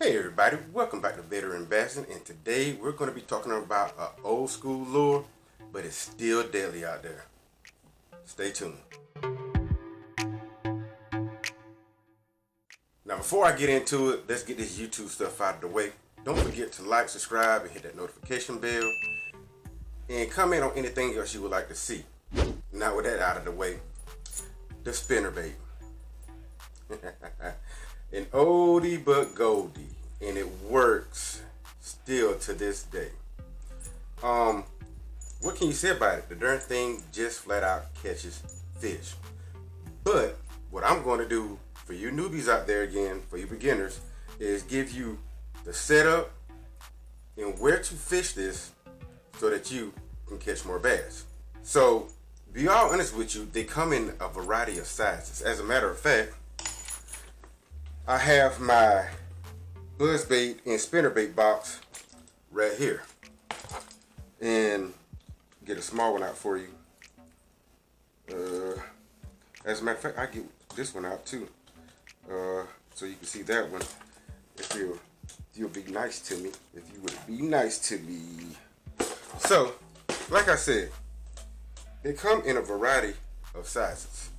Hey everybody, welcome back to Veteranbassin, and today we're going to be talking about an old school lure, but it's still deadly out there. Stay tuned. Now before I get into it, let's get this YouTube stuff out of the way. Don't forget to like, subscribe, and hit that notification bell, and comment on anything else you would like to see. Now with that out of the way, the spinnerbait. An oldie but goldie, and it works still to this day. What can you say about it? The darn thing just flat out catches fish. But what I'm going to do for you newbies out there, again, for you beginners, is give you the setup and where to fish this so that you can catch more bass. So, be all honest with you, they come in a variety of sizes. As a matter of fact, I have my buzzbait and spinnerbait box right here, and get a small one out for you. As a matter of fact, I get this one out too, so you can see that one. If you'll be nice to me, if you would be nice to me. So, like I said, they come in a variety of sizes.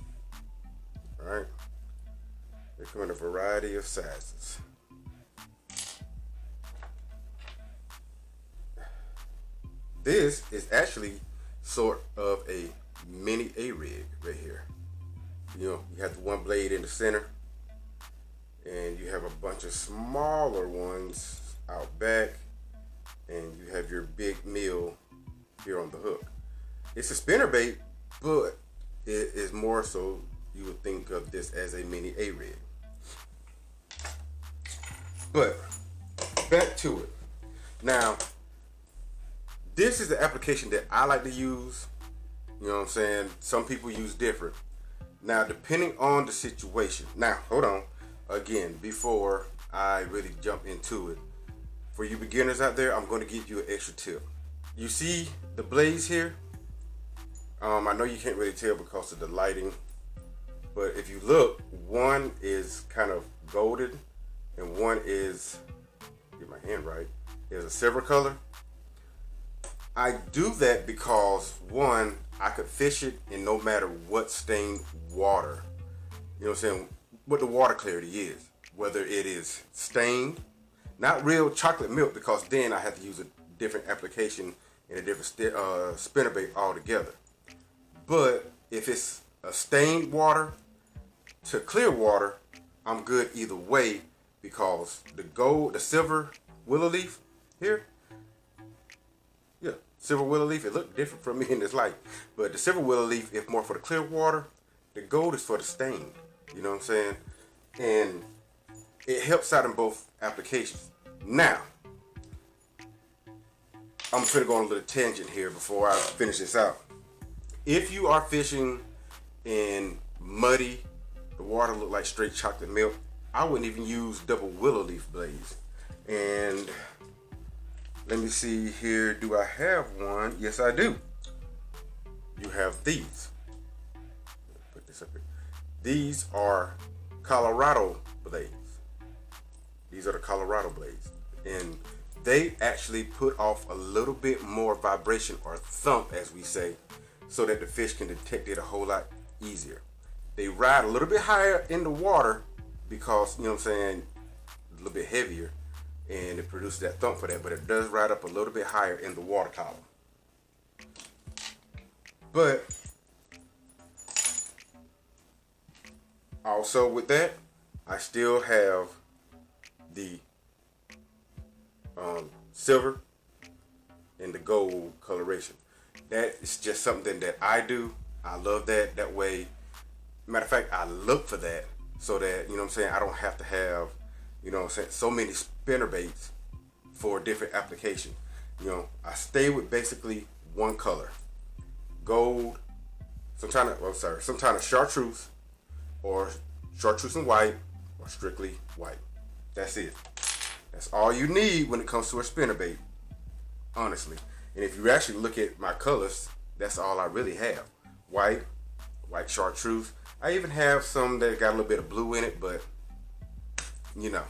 All right. They come in a variety of sizes. This is actually sort of a mini A-rig right here. You know, you have the one blade in the center, and you have a bunch of smaller ones out back, and you have your big meal here on the hook. It's a spinnerbait, but it is more so you would think of this as a mini A-rig. But back to it. Now, this is the application that I like to use. You know what I'm saying? Some people use different. Now, depending on the situation. Now, hold on. Again, before I really jump into it, for you beginners out there, I'm going to give you an extra tip. You see the blades here? I know you can't really tell because of the lighting, but if you look, one is kind of golden and one is, get my hand right, is a silver color. I do that because, one, I could fish it in no matter what stained water, you know what I'm saying, what the water clarity is, whether it is stained, not real chocolate milk, because then I have to use a different application and a different spinnerbait altogether. But if it's a stained water to clear water, I'm good either way, because the silver willow leaf here, yeah, silver willow leaf, it looked different from me in this light, but the silver willow leaf is more for the clear water, the gold is for the stained, you know what I'm saying, and it helps out in both applications. Now, I'm finna go on a little tangent here before I finish this out. If you are fishing in muddy, the water look like straight chocolate milk, I wouldn't even use double willow leaf blades. And let me see here, do I have one? Yes, I do. You have these. Put this up here. These are Colorado blades. These are the Colorado blades. And they actually put off a little bit more vibration, or thump as we say, so that the fish can detect it a whole lot easier. They ride a little bit higher in the water because, you know what I'm saying, a little bit heavier, and it produces that thump for that, but it does ride up a little bit higher in the water column. But also with that, I still have the silver and the gold coloration. That is just something that I do. I love that. That way, matter of fact, I look for that so that, you know what I'm saying, I don't have to have, you know what I'm saying, so many spinnerbaits for different applications. You know, I stay with basically one color. Gold, some kind of chartreuse, or chartreuse and white, or strictly white. That's it. That's all you need when it comes to a spinnerbait, honestly. And if you actually look at my colors, that's all I really have. White chartreuse. I even have some that got a little bit of blue in it, but you know.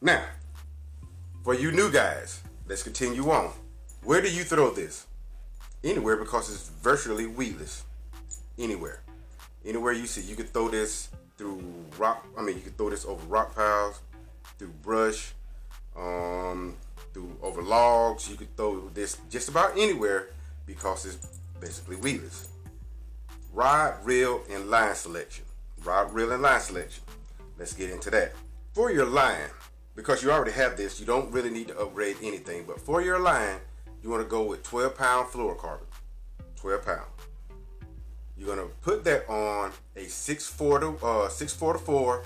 Now, for you new guys, let's continue on. Where do you throw this? Anywhere, because it's virtually weedless. Anywhere. Anywhere you see. You can throw this through rock. You can throw this over rock piles, through brush, through over logs. You can throw this just about anywhere because it's basically weedless. Rod, reel, and line selection. Rod, reel, and line selection. Let's get into that. For your line, because you already have this, you don't really need to upgrade anything. But for your line, you want to go with 12-pound fluorocarbon. 12 pound. You're going to put that on a 6.4 to 4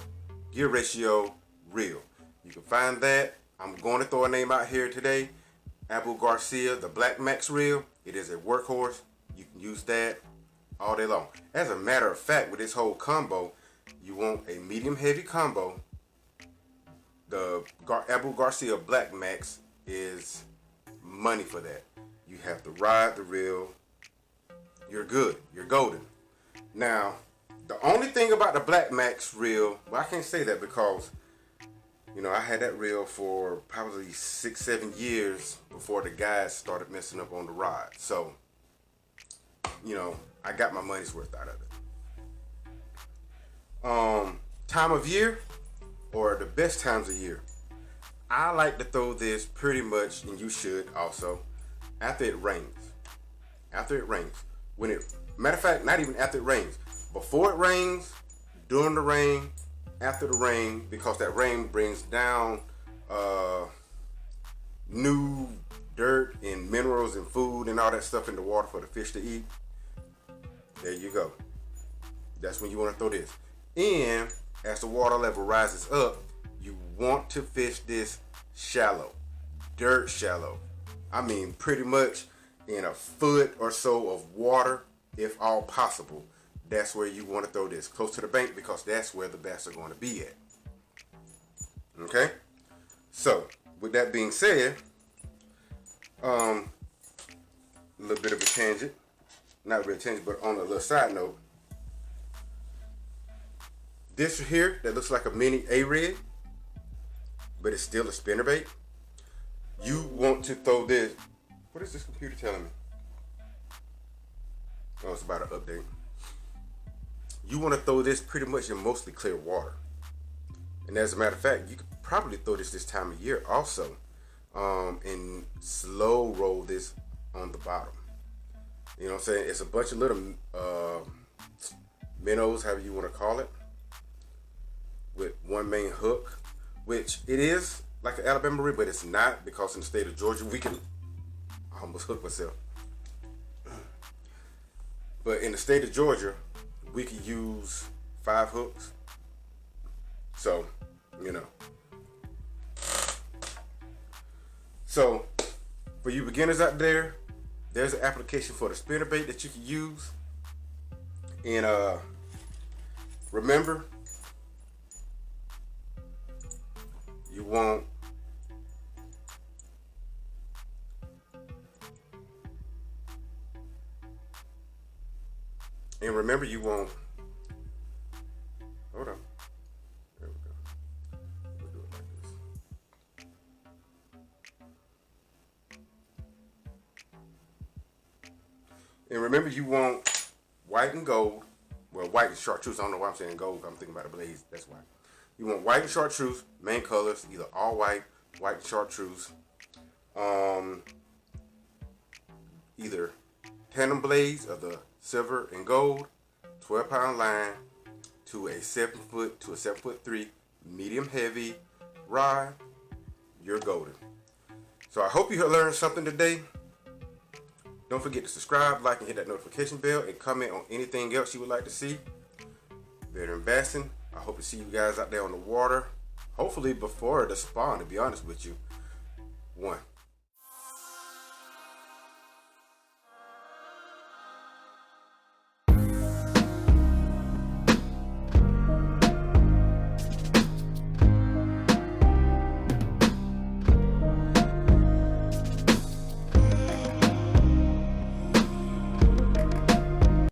gear ratio reel. You can find that. I'm going to throw a name out here today. Abu Garcia, the Black Max reel. It is a workhorse. You can use that all day long. As a matter of fact, with this whole combo, you want a medium heavy combo. The Abu Garcia Black Max is money for that. You have the rod, the reel. You're good. You're golden. Now, the only thing about the Black Max reel, well, I can't say that because, I had that reel for probably 6-7 years before the guys started messing up on the rod. So, I got my money's worth out of it. Time of year, or the best times of year. I like to throw this pretty much, and you should also, after it rains. After it rains. Matter of fact, not even after it rains. Before it rains, during the rain, after the rain, because that rain brings down new dirt and minerals and food and all that stuff in the water for the fish to eat. There you go. That's when you want to throw this. And as the water level rises up, you want to fish this shallow, dirt shallow. Pretty much in a foot or so of water, if all possible. That's where you want to throw this, close to the bank, because that's where the bass are going to be at. Okay? So, with that being said, a little bit of a tangent. Not really a tangent, but on a little side note. This here, that looks like a mini A-rig, but it's still a spinnerbait. You want to throw this. What is this computer telling me? Oh, it's about an update. You want to throw this pretty much in mostly clear water. And as a matter of fact, you could probably throw this time of year also. And slow roll this on the bottom. You know what I'm saying? It's a bunch of little minnows, however you want to call it, with one main hook, which it is like an Alabama rig, but it's not, because in the state of Georgia, I almost hooked myself. But in the state of Georgia, we could use 5 hooks. So, So, for you beginners out there, there's an application for the spinnerbait that you can use. And remember, you want hold on. There we go. We'll do it like this. And remember, you want white and gold. Well, white and chartreuse. I don't know why I'm saying gold. I'm thinking about a blaze. That's why. You want white and chartreuse, main colors, either all white, white and chartreuse. Either tandem blades of the silver and gold, 12-pound line, to a 7-foot to a 7'3" medium heavy rod. You're golden. So I hope you learned something today. Don't forget to subscribe, like, and hit that notification bell, and comment on anything else you would like to see. Veteranbassin. I hope to see you guys out there on the water. Hopefully before the spawn, to be honest with you. 1.